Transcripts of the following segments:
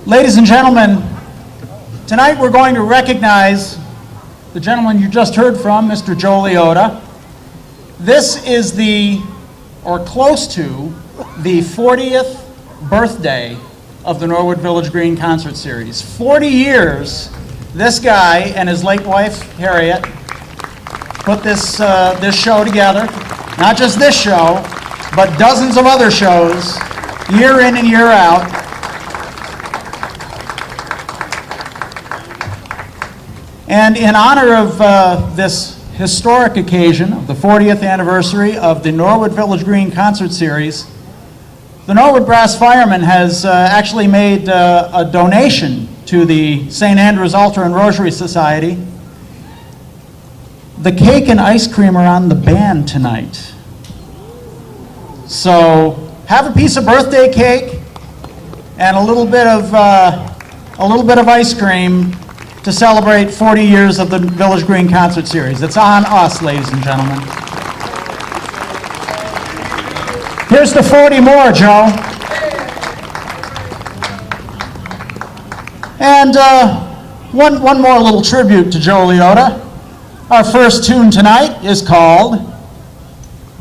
Ladies and gentlemen, tonight we're going to recognize the gentleman you just heard from, Mr. Joe Liotta. This is or close to, the 40th birthday of the Norwood Village Green Concert Series. 40 years, this guy and his late wife, Harriet, put this show together. Not just this show, but dozens of other shows, year in and year out. And in honor of this historic occasion of the 40th anniversary of the Norwood Village Green Concert Series, the Norwood Brass Firemen has actually made a donation to the St. Andrew's Altar and Rosary Society. The cake and ice cream are on the band tonight. So have a piece of birthday cake and a little bit of ice cream to celebrate 40 years of the Village Green Concert Series. It's on us, ladies and gentlemen. Here's to 40 more, Joe. And one more little tribute to Joe Liotta. Our first tune tonight is called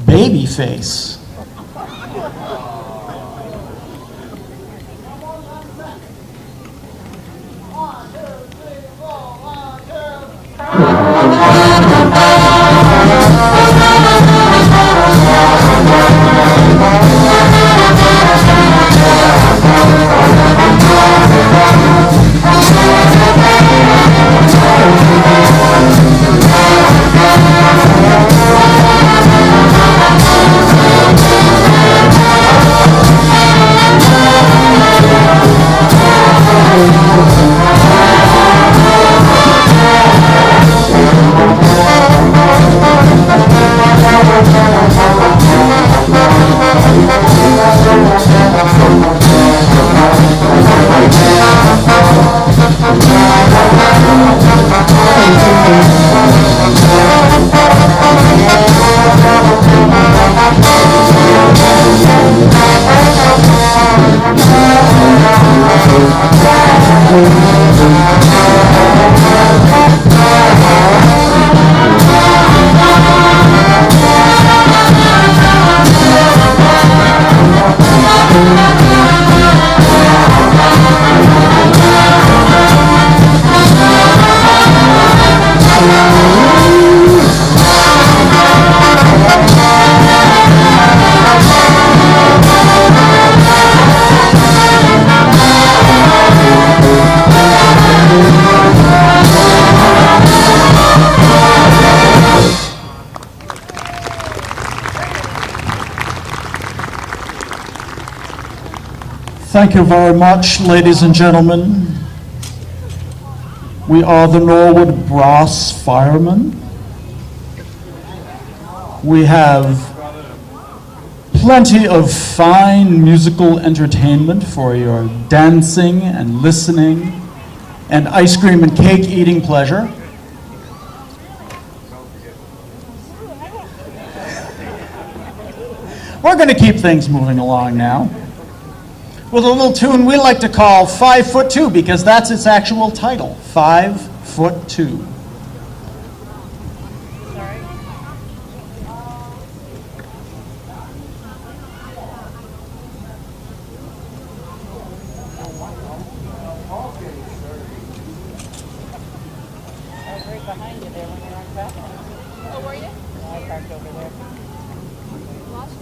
Babyface. Thank you very much, ladies and gentlemen. We are the Norwood Brass Firemen. We have plenty of fine musical entertainment for your dancing and listening and ice cream and cake eating pleasure. We're going to keep things moving along now with a little tune we like to call 5'2", because that's its actual title, 5'2". Behind you there when you're on track. Oh, were you? No, I parked over there. Lost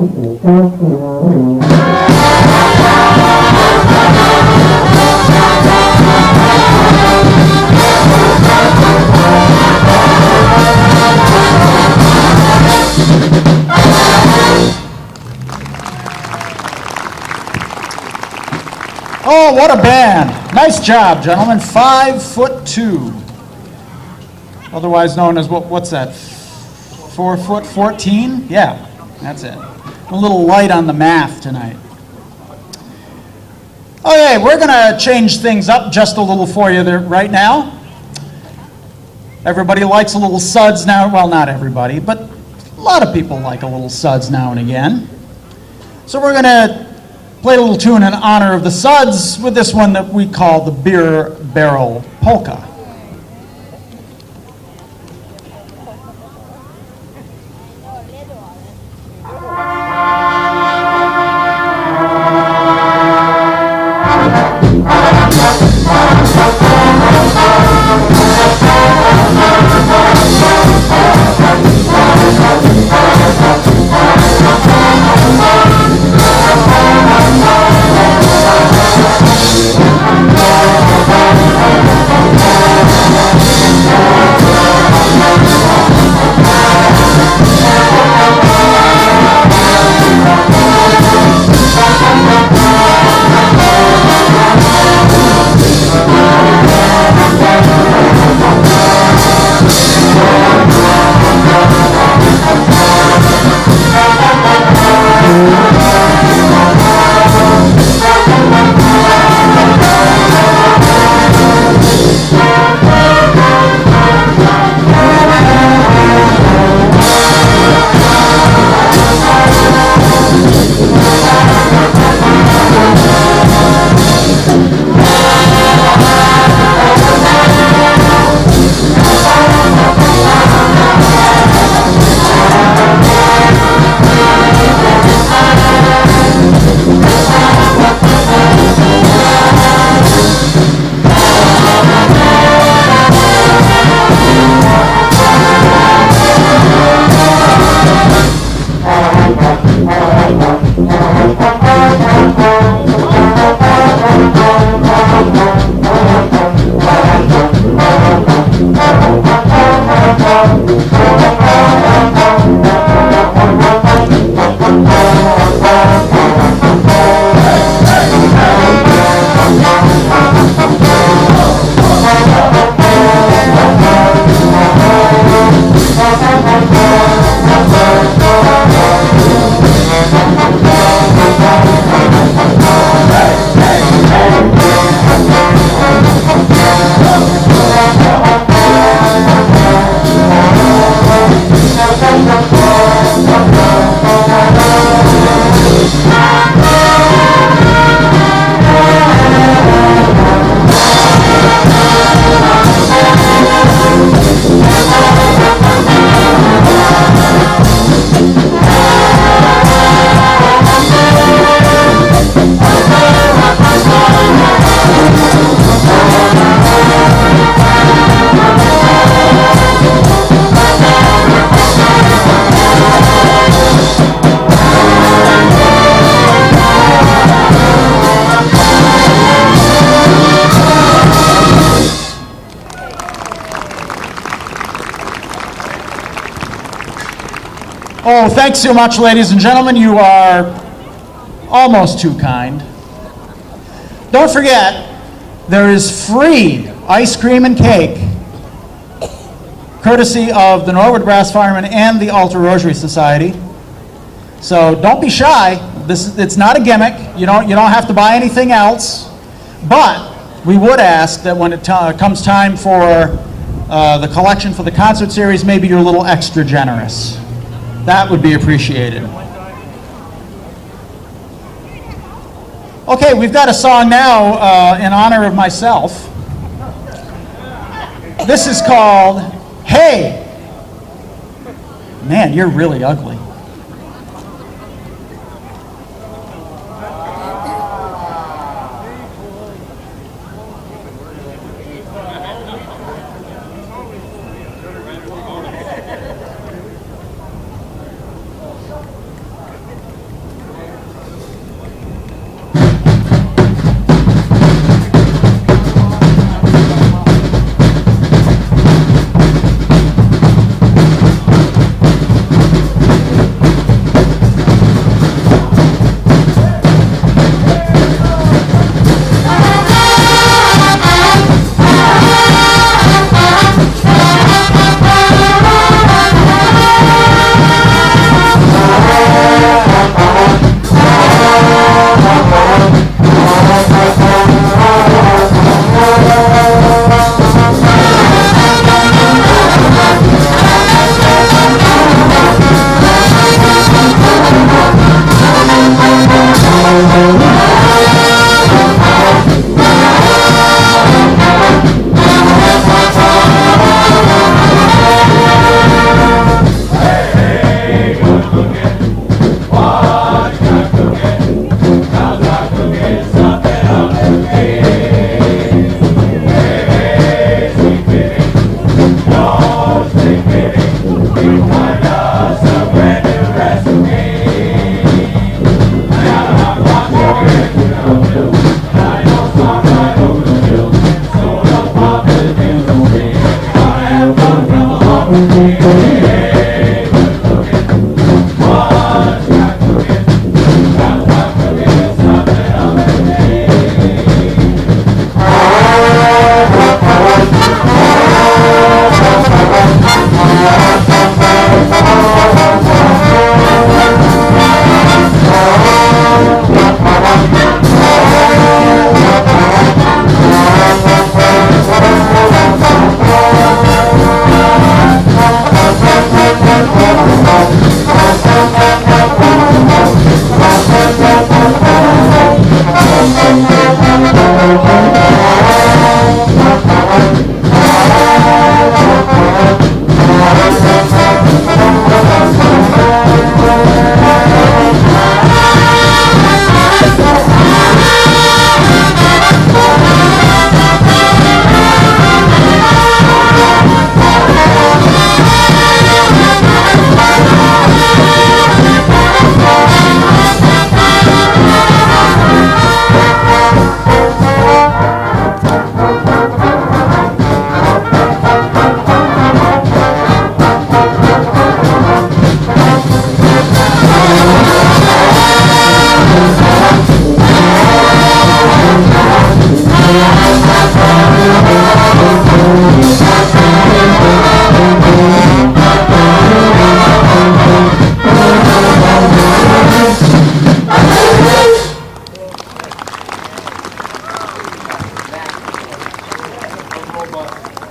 Oh, what a band. Nice job, gentlemen. 5'2". Otherwise known as, what's that? 4'14"? Yeah, that's it. A little light on the math tonight. Okay, we're going to change things up just a little for you there right now. Everybody likes a little suds now. Well, not everybody, but a lot of people like a little suds now and again. So we're going to play a little tune in honor of the suds with this one that we call the Beer Barrel Polka. Oh, thanks so much, ladies and gentlemen. You are almost too kind. Don't forget, there is free ice cream and cake, courtesy of the Norwood Brass Firemen and the Altar Rosary Society. So don't be shy. It's not a gimmick. You don't have to buy anything else. But we would ask that when it comes time for the collection for the concert series, maybe you're a little extra generous. That would be appreciated. Okay, we've got a song now in honor of myself. This is called Hey! Man, you're really ugly.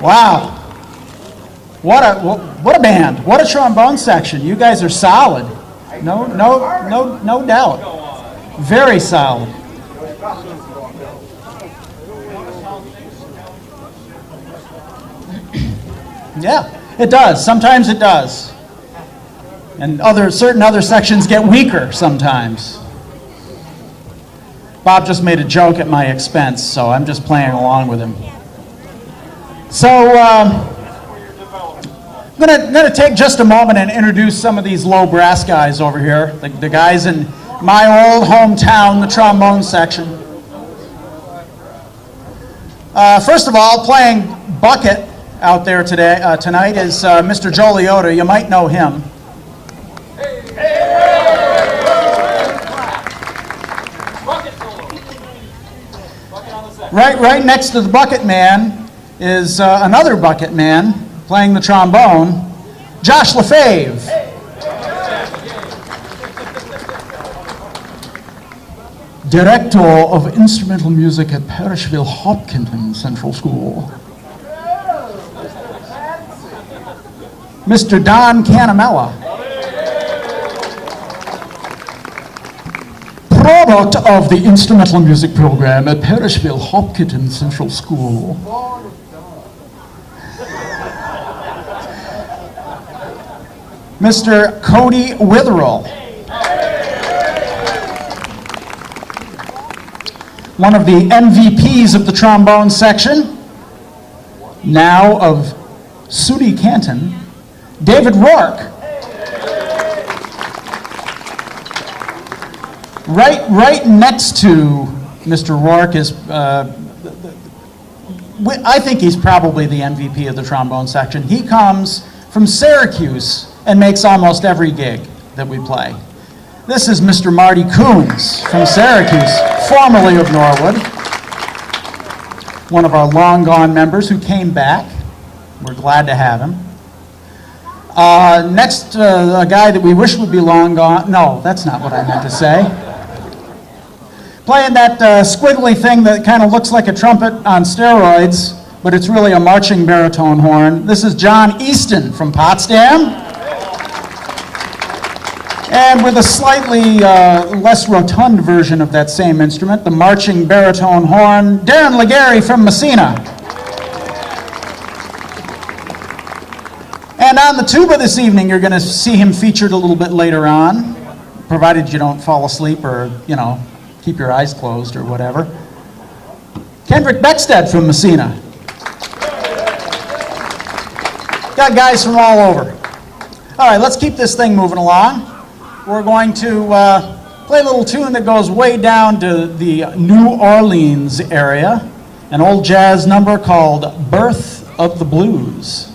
Wow. What a band. What a trombone section. You guys are solid. No doubt. Very solid. Yeah, it does. Sometimes it does. And certain other sections get weaker sometimes. Bob just made a joke at my expense, so I'm just playing along with him. So I'm going to take just a moment and introduce some of these low brass guys over here, the guys in my old hometown, the trombone section. First of all, playing bucket out there tonight is Mr. Joe Liotta. You might know him. Right next to the bucket man is another bucket man playing the trombone, Josh Lefebvre. Director of Instrumental Music at Parrishville Hopkinton Central School. Mr. Don Canamella. Product of the Instrumental Music Program at Parrishville Hopkinton Central School. Mr. Cody Witherell. One of the MVPs of the trombone section, now of SUNY Canton, David Rourke. Right next to Mr. Rourke is, I think he's probably the MVP of the trombone section. He comes from Syracuse and makes almost every gig that we play. This is Mr. Marty Coons from Syracuse, formerly of Norwood, one of our long-gone members who came back. We're glad to have him. Next, a guy that we wish would be long gone. No, that's not what I meant to say. Playing that squiggly thing that kind of looks like a trumpet on steroids, but it's really a marching baritone horn. This is John Easton from Potsdam. And with a slightly less rotund version of that same instrument, the marching baritone horn, Darren Legary from Messina. And on the tuba this evening, you're going to see him featured a little bit later on, provided you don't fall asleep or, keep your eyes closed or whatever. Kendrick Beckstead from Messina. Got guys from all over. All right, let's keep this thing moving along. We're going to play a little tune that goes way down to the New Orleans area, an old jazz number called Birth of the Blues.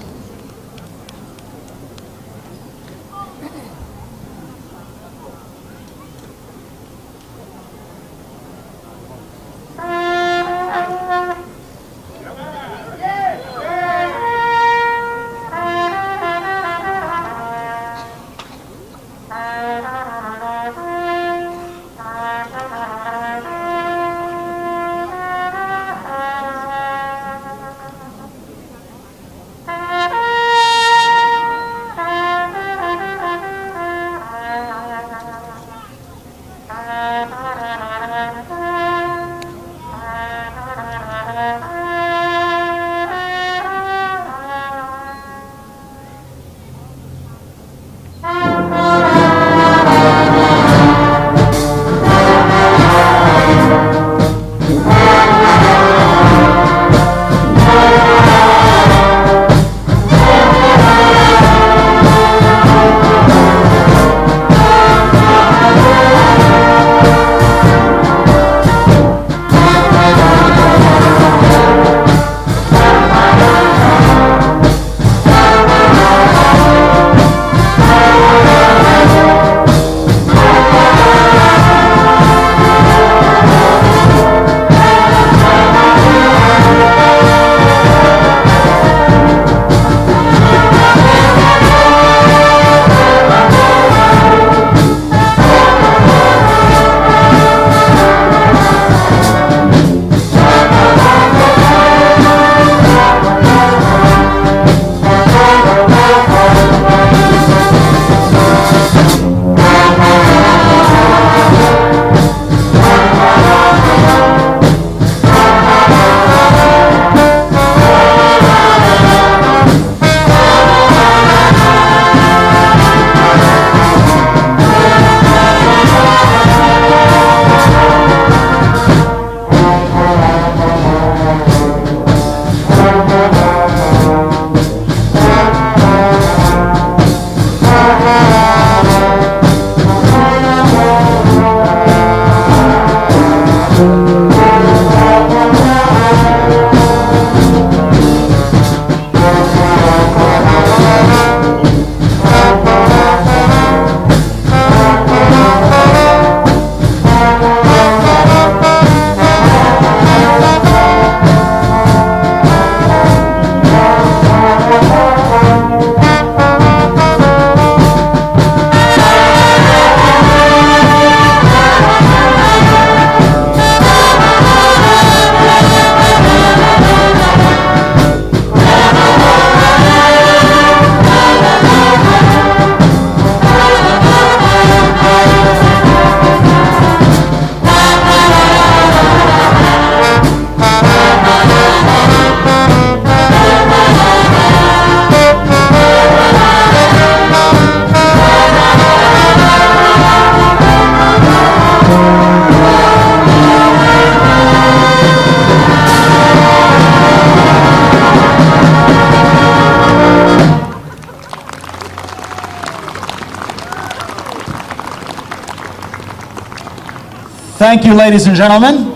Thank you, ladies and gentlemen.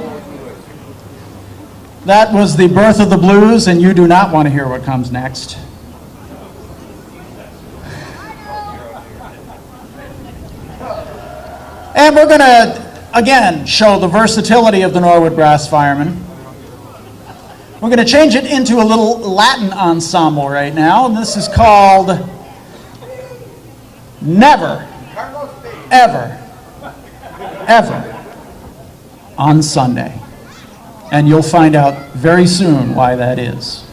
That was the birth of the blues, and you do not want to hear what comes next. And we're going to, again, show the versatility of the Norwood Brass Firemen. We're going to change it into a little Latin ensemble right now, and this is called Never, Ever, Ever on Sunday. And you'll find out very soon why that is.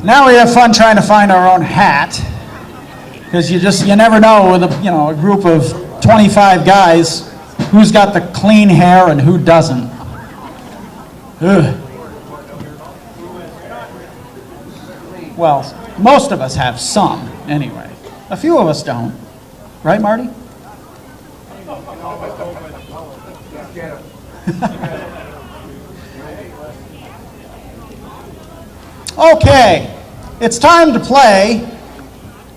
Now we have fun trying to find our own hat, because you never know with a group of 25 guys who's got the clean hair and who doesn't. Ugh. Well, most of us have some anyway. A few of us don't. Right, Marty? Okay, it's time to play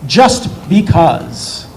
Just Because.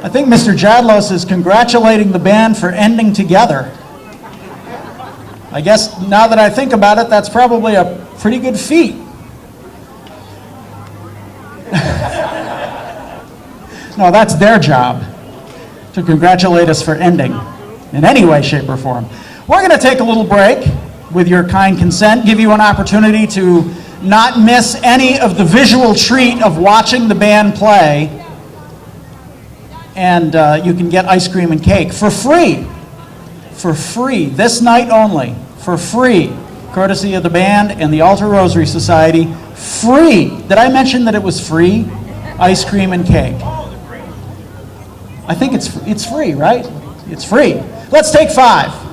I think Mr. Jadlos is congratulating the band for ending together. I guess now that I think about it, that's probably a pretty good feat. No, that's their job, to congratulate us for ending in any way, shape, or form. We're going to take a little break with your kind consent, give you an opportunity to not miss any of the visual treat of watching the band play, and you can get ice cream and cake for free. For free, this night only, for free, courtesy of the band and the Altar Rosary Society. Free. Did I mention that it was free? Ice cream and cake. I think it's free, right? It's free. Let's take 5.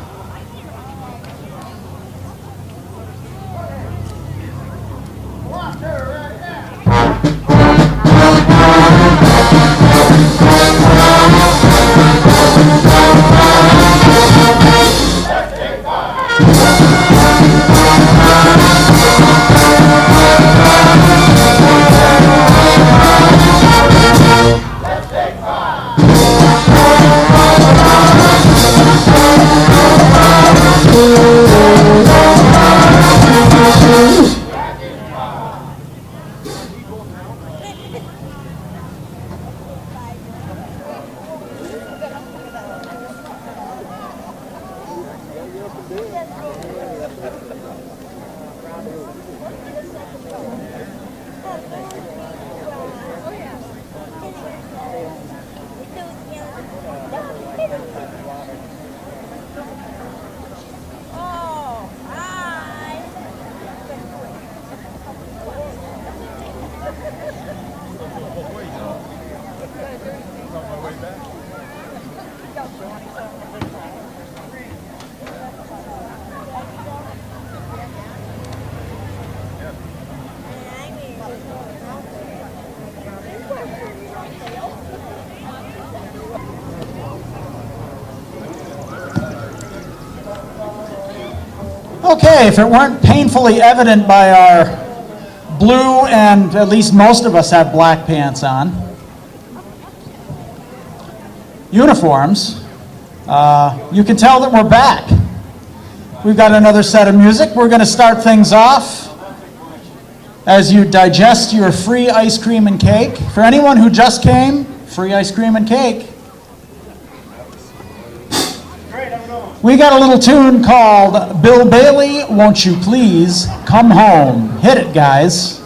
Okay, if it weren't painfully evident by our blue, and at least most of us have black pants on, uniforms, you can tell that we're back. We've got another set of music. We're going to start things off as you digest your free ice cream and cake. For anyone who just came, free ice cream and cake. We got a little tune called Bill Bailey, Won't You Please Come Home. Hit it, guys.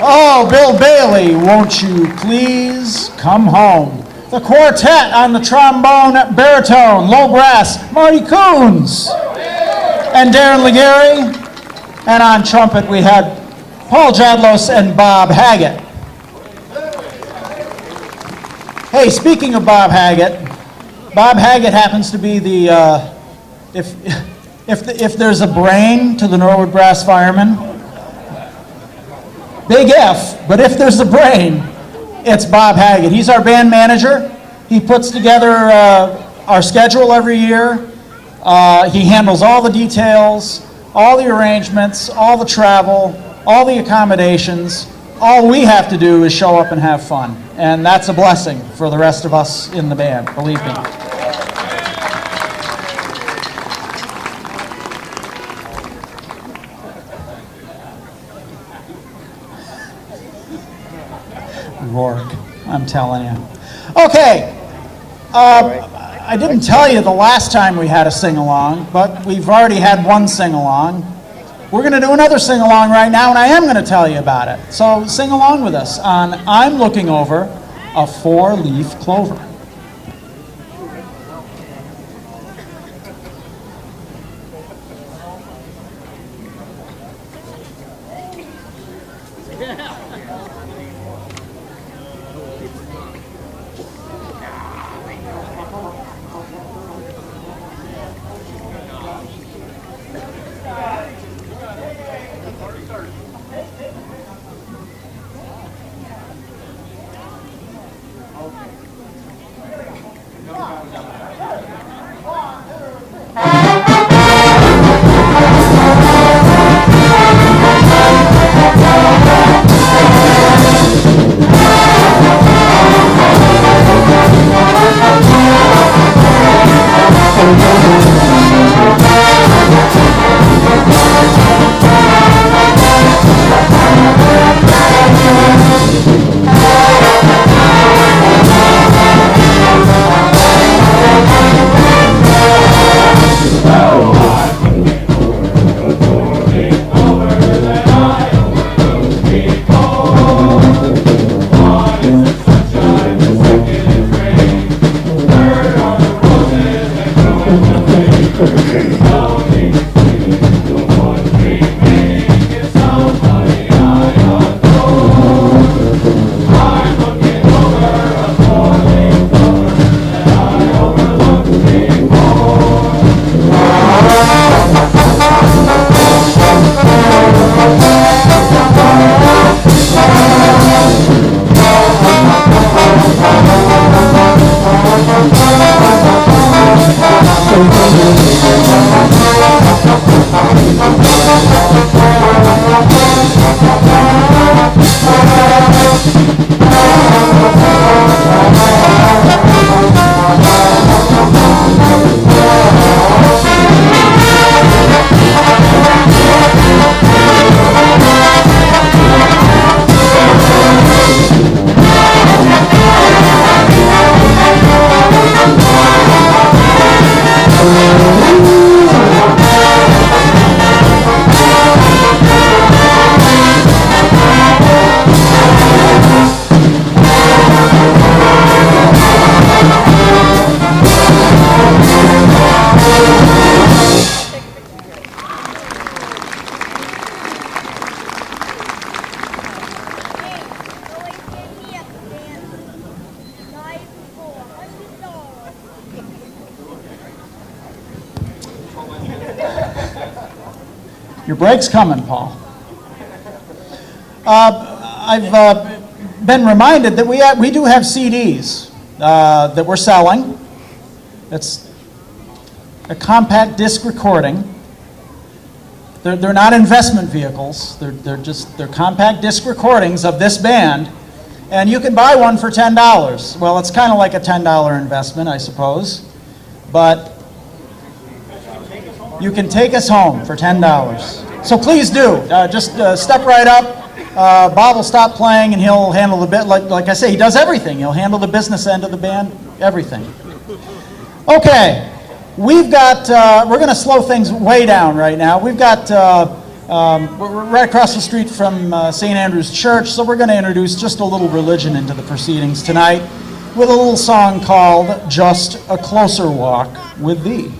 Oh, Bill Bailey, won't you please come home? The quartet on the trombone, baritone, low brass, Marty Coons, and Darren Legary. And on trumpet we had Paul Jadlos and Bob Haggett. Hey, speaking of Bob Haggett happens to be the, if there's a brain to the Norwood Brass Firemen, big F, but if there's a brain, it's Bob Haggett. He's our band manager. He puts together our schedule every year. He handles all the details, all the arrangements, all the travel, all the accommodations. All we have to do is show up and have fun. And that's a blessing for the rest of us in the band, believe me. Rourke, I'm telling you. Okay, I didn't tell you the last time we had a sing-along, but we've already had one sing-along. We're going to do another sing-along right now, and I am going to tell you about it. So sing along with us on I'm Looking Over a Four-Leaf Clover. Your break's coming, Paul. I've been reminded that we do have CDs that we're selling. It's a compact disc recording. They're not investment vehicles. They're compact disc recordings of this band, and you can buy one for $10. Well, it's kind of like a $10 investment, I suppose, but you can take us home for $10. So please do. Just step right up. Bob will stop playing, and he'll handle the bit. Like I say, he does everything. He'll handle the business end of the band, everything. Okay, we're going to slow things way down right now. We're right across the street from St. Andrew's Church, so we're going to introduce just a little religion into the proceedings tonight with a little song called Just a Closer Walk with Thee.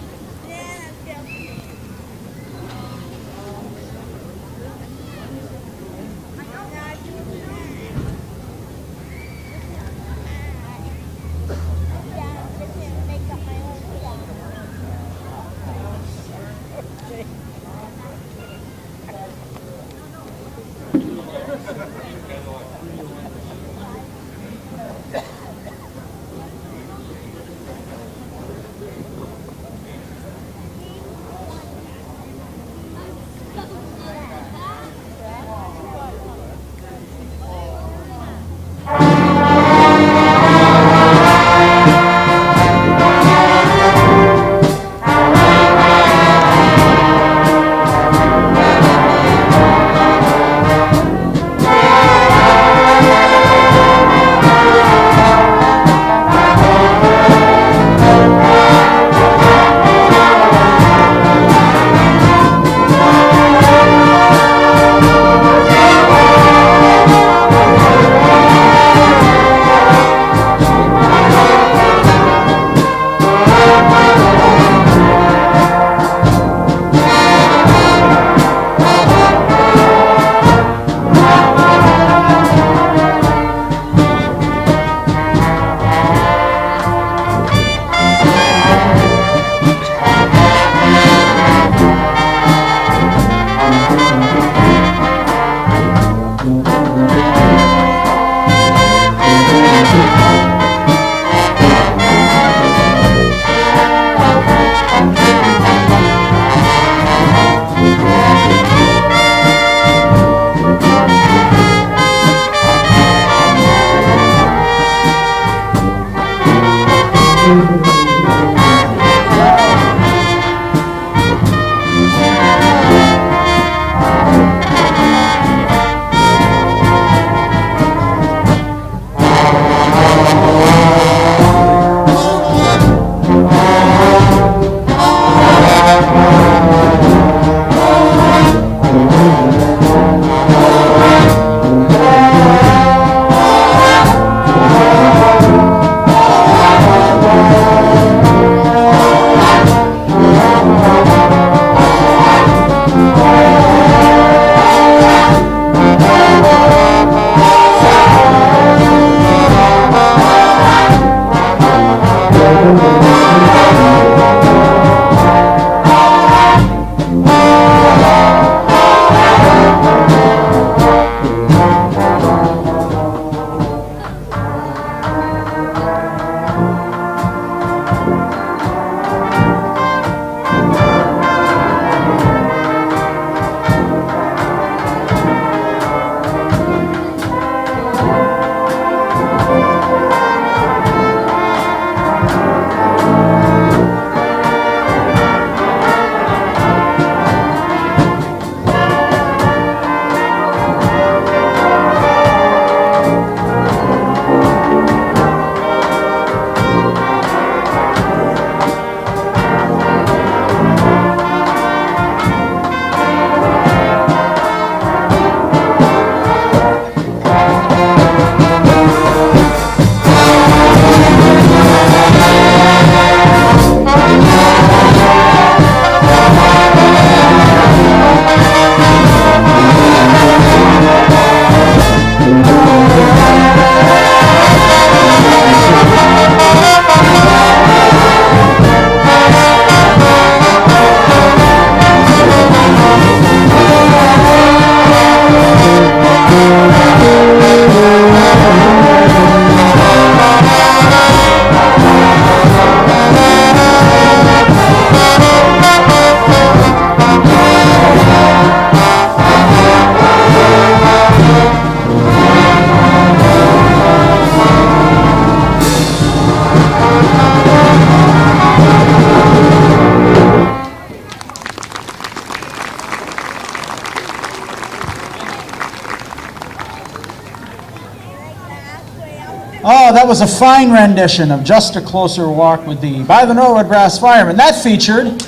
Oh, that was a fine rendition of Just a Closer Walk with Thee by the Norwood Brass Firemen. That featured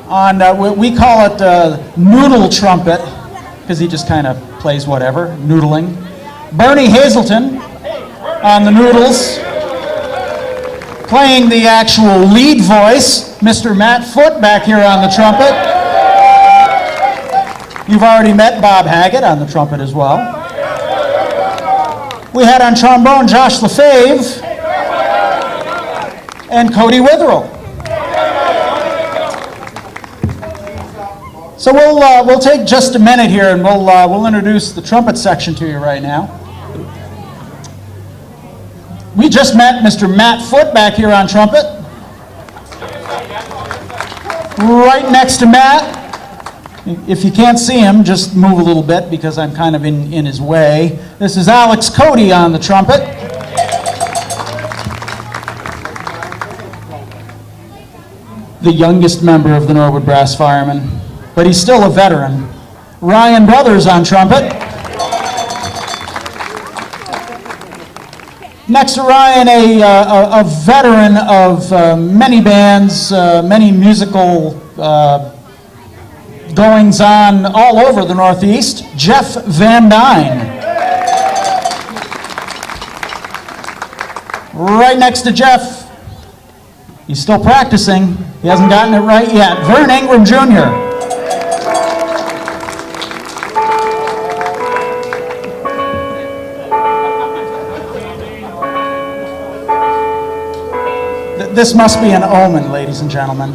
on, we call it noodle trumpet, because he just kind of plays whatever, noodling. Bernie Hazelton on the noodles, playing the actual lead voice. Mr. Matt Foote back here on the trumpet. You've already met Bob Haggett on the trumpet as well. We had on trombone Josh LaFave and Cody Witherell. So we'll take just a minute here and we'll introduce the trumpet section to you right now. We just met Mr. Matt Foote back here on trumpet. Right next to Matt. If you can't see him, just move a little bit because I'm kind of in his way. This is Alex Cody on the trumpet. The youngest member of the Norwood Brass Firemen, but he's still a veteran. Ryan Brothers on trumpet. Next to Ryan, a veteran of many bands, many musical goings-on all over the Northeast, Jeff Van Dyne. Right next to Jeff, he's still practicing. He hasn't gotten it right yet. Vern Ingram Jr. This must be an omen, ladies and gentlemen.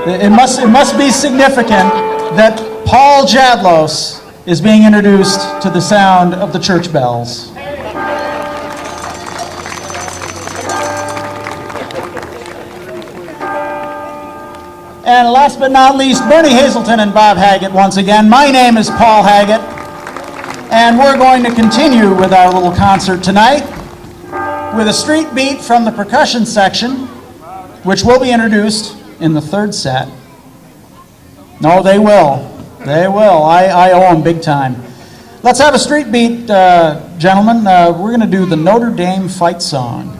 It must be significant that Paul Jadlos is being introduced to the sound of the church bells. And last but not least, Bernie Hazelton and Bob Haggett once again. My name is Paul Haggett, and we're going to continue with our little concert tonight with a street beat from the percussion section, which will be introduced in the third set. No, they will. They will. I owe them big time. Let's have a street beat, gentlemen. We're going to do the Notre Dame fight song.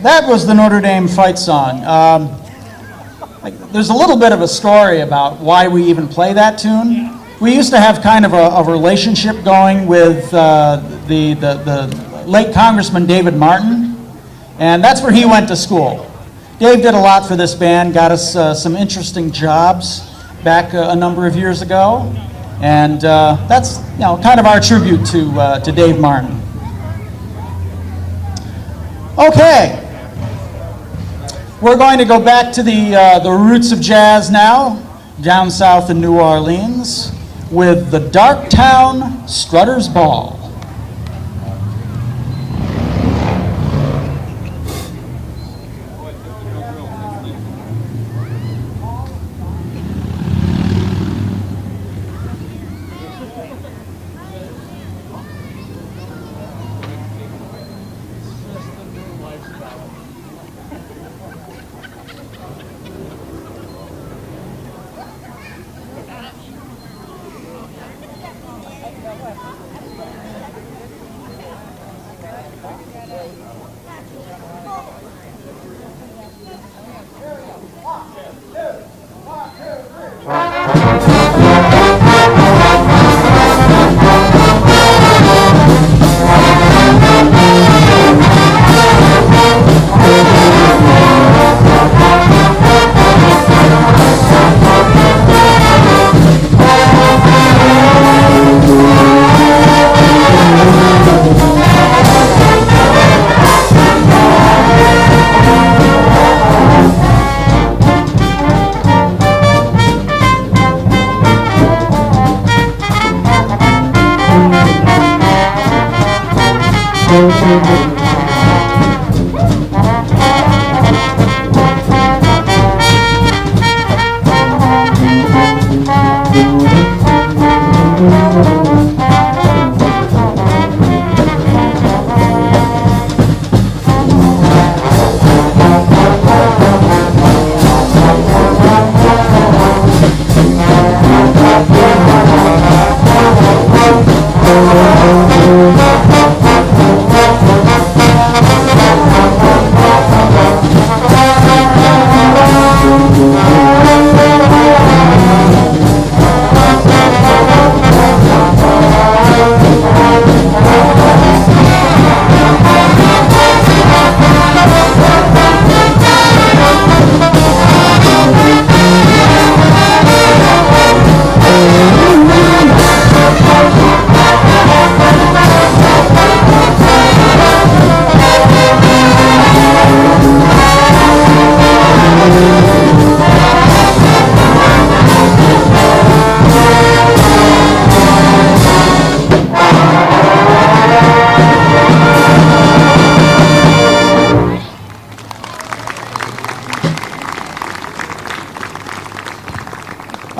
That was the Notre Dame fight song. There's a little bit of a story about why we even play that tune. We used to have kind of a relationship going with the late Congressman David Martin, and that's where he went to school. Dave did a lot for this band, got us some interesting jobs back a number of years ago, and that's kind of our tribute to Dave Martin. Okay, We're going to go back to the roots of jazz now, down south in New Orleans, with the Darktown Strutters Ball.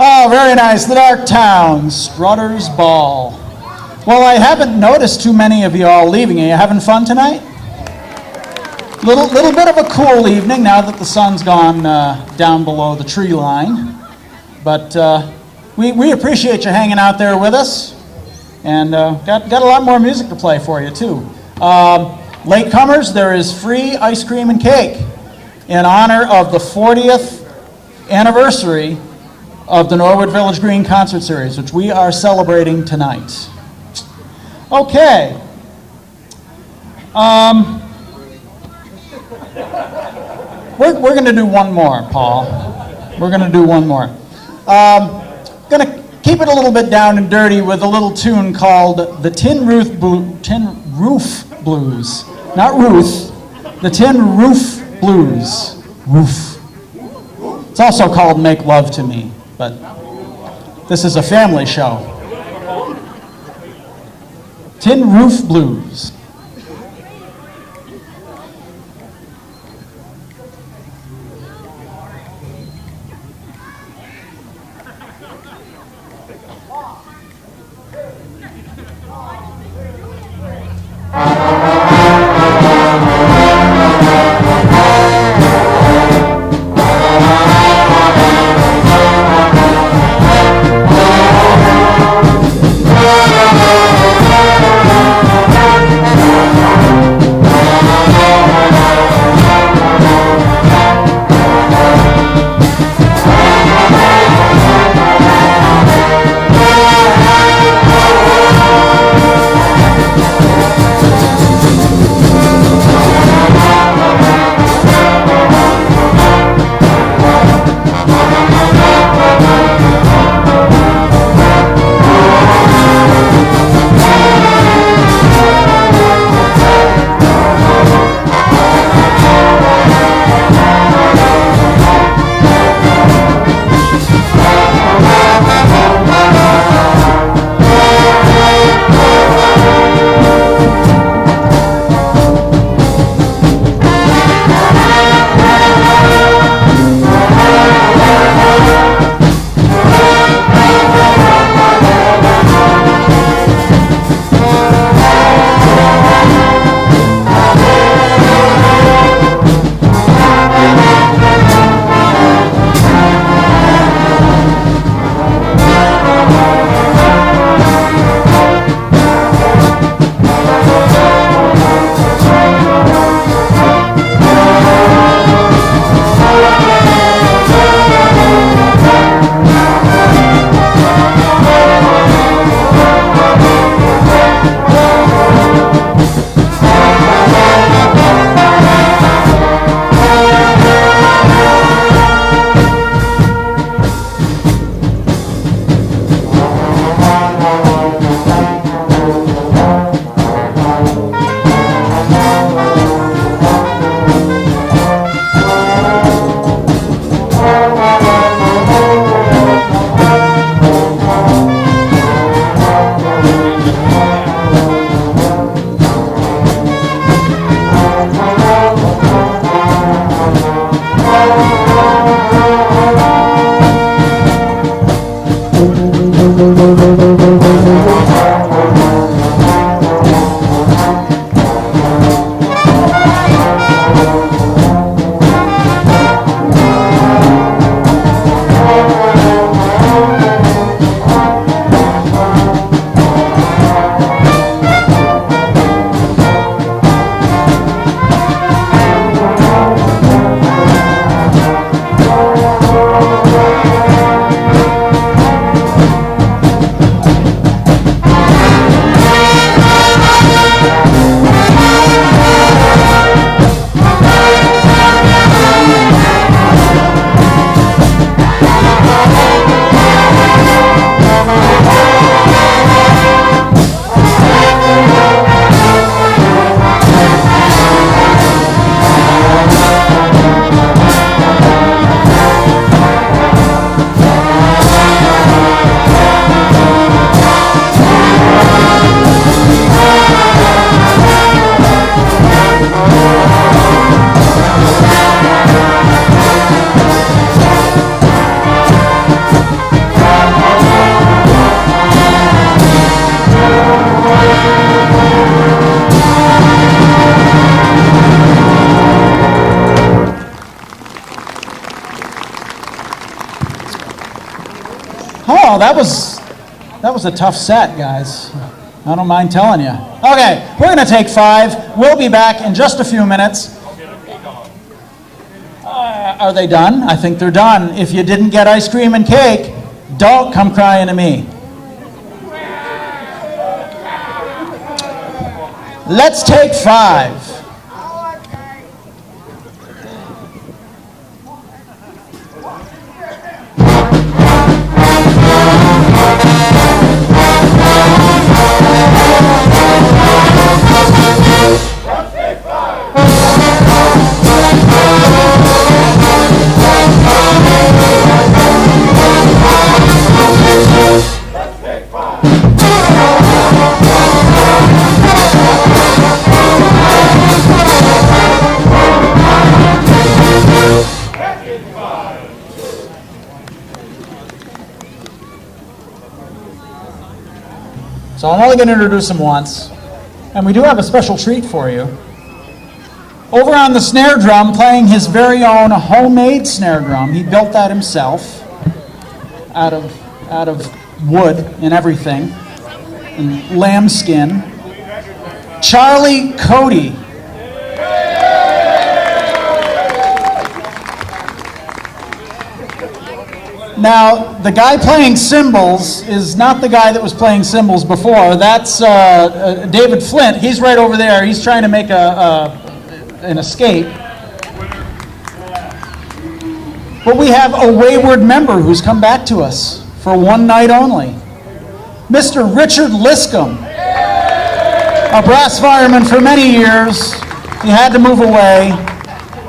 Oh, very nice. The Darktown Strutters Ball. Well, I haven't noticed too many of you all leaving. Are you having fun tonight? Little bit of a cool evening now that the sun's gone down below the tree line. But we appreciate you hanging out there with us. And got a lot more music to play for you, too. Latecomers, there is free ice cream and cake in honor of the 40th anniversary of the Norwood Village Green Concert Series, which we are celebrating tonight. Okay. We're going to do one more, Paul. We're going to do one more. Going to keep it a little bit down and dirty with a little tune called the Tin Roof Blues. Not Ruth, the Tin Roof Blues. Roof. It's also called Make Love to Me, but this is a family show. Tin Roof Blues. that was a tough set, guys. I don't mind telling you. Okay, we're going to take 5. We'll be back in just a few minutes. Are they done? I think they're done. If you didn't get ice cream and cake, don't come crying to me. Let's take 5. So I'm only going to introduce him once, and we do have a special treat for you. Over on the snare drum, playing his very own homemade snare drum. He built that himself out of wood and everything, and lambskin. Charlie Cody. Now, the guy playing cymbals is not the guy that was playing cymbals before. That's David Flint. He's right over there. He's trying to make an escape. But we have a wayward member who's come back to us for one night only. Mr. Richard Liscomb, a brass fireman for many years. He had to move away.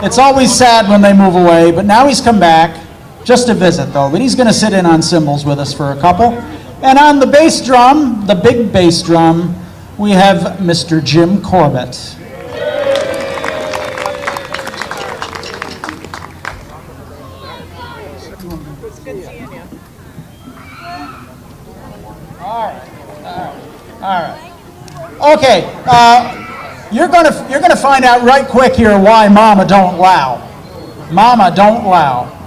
It's always sad when they move away, but now he's come back. Just to visit, though, but he's going to sit in on cymbals with us for a couple. And on the bass drum, the big bass drum, we have Mr. Jim Corbett. It's good seeing you. All right. Okay, you're gonna find out right quick here why Mama don't allow. Mama don't allow.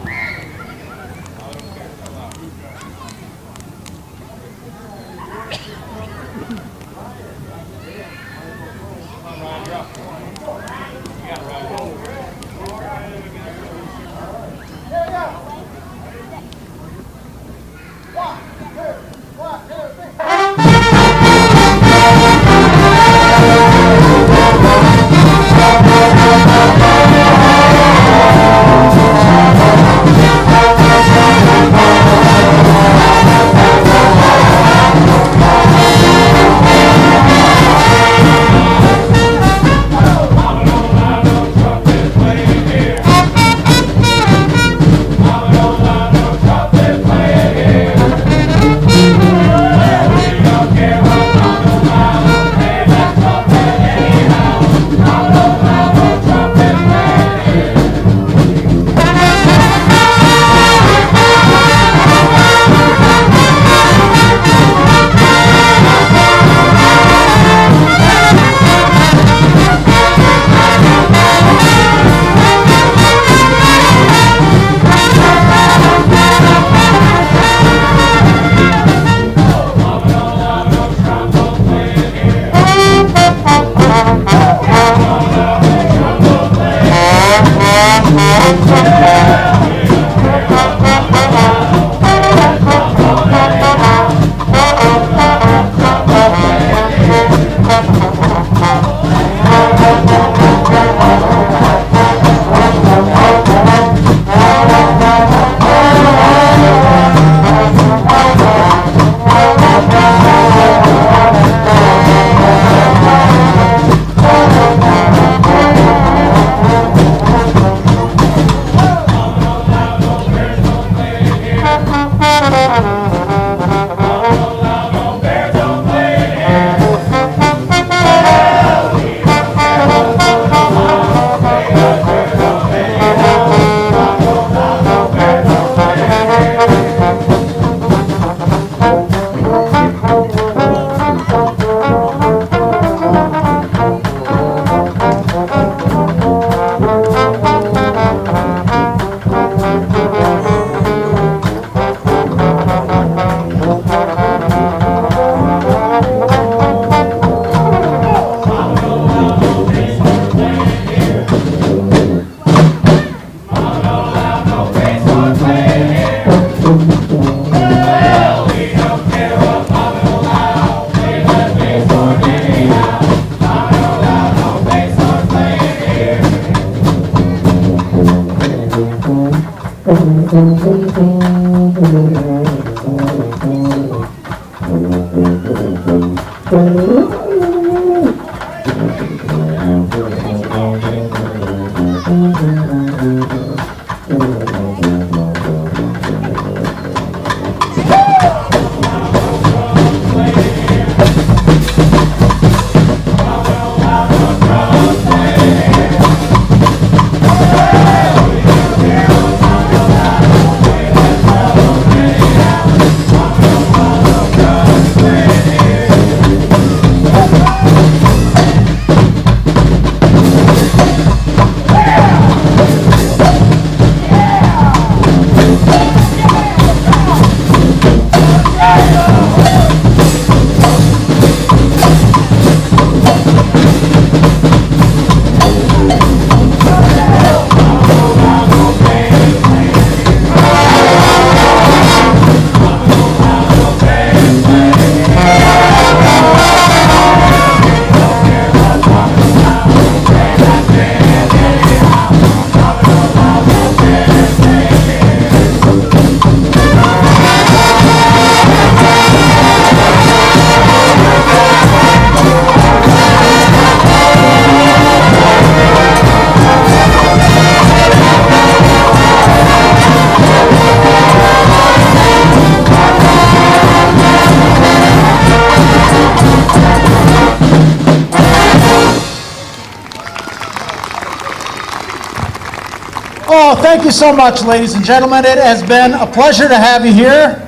Oh, thank you so much, ladies and gentlemen. It has been a pleasure to have you here.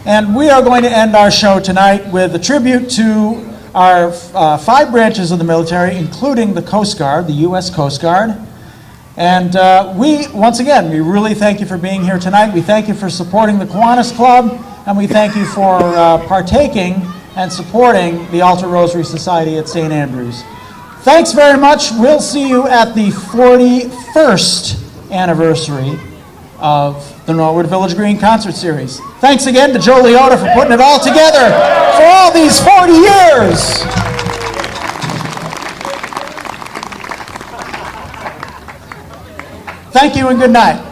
And we are going to end our show tonight with a tribute to our 5 branches of the military, including the Coast Guard, the U.S. Coast Guard. And once again, we really thank you for being here tonight. We thank you for supporting the Kiwanis Club, and we thank you for partaking and supporting the Altar Rosary Society at St. Andrews. Thanks very much. We'll see you at the 41st anniversary of the Norwood Village Green Concert Series. Thanks again to Joe Leota for putting it all together for all these 40 years. Thank you and good night.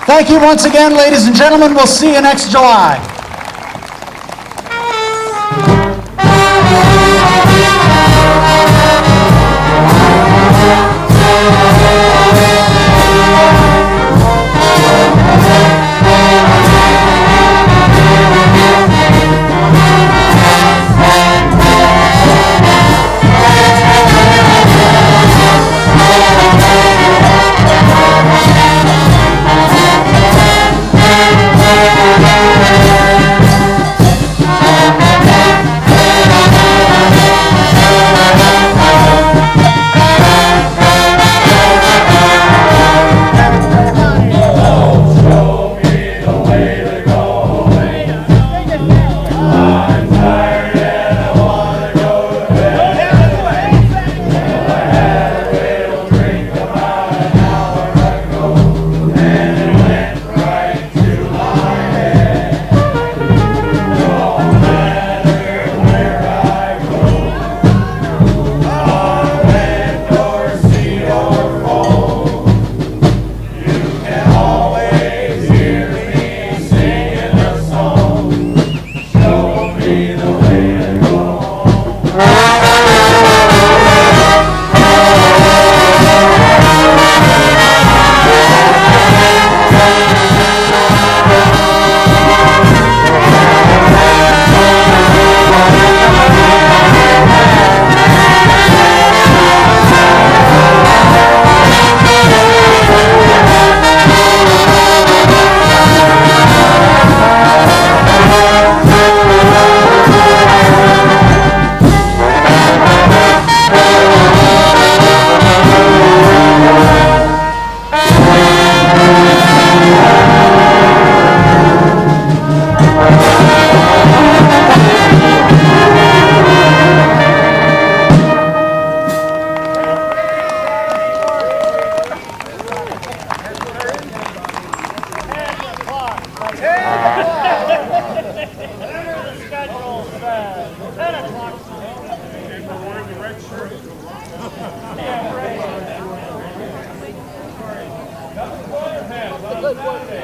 Thank you once again, ladies and gentlemen. We'll see you next July. Good work.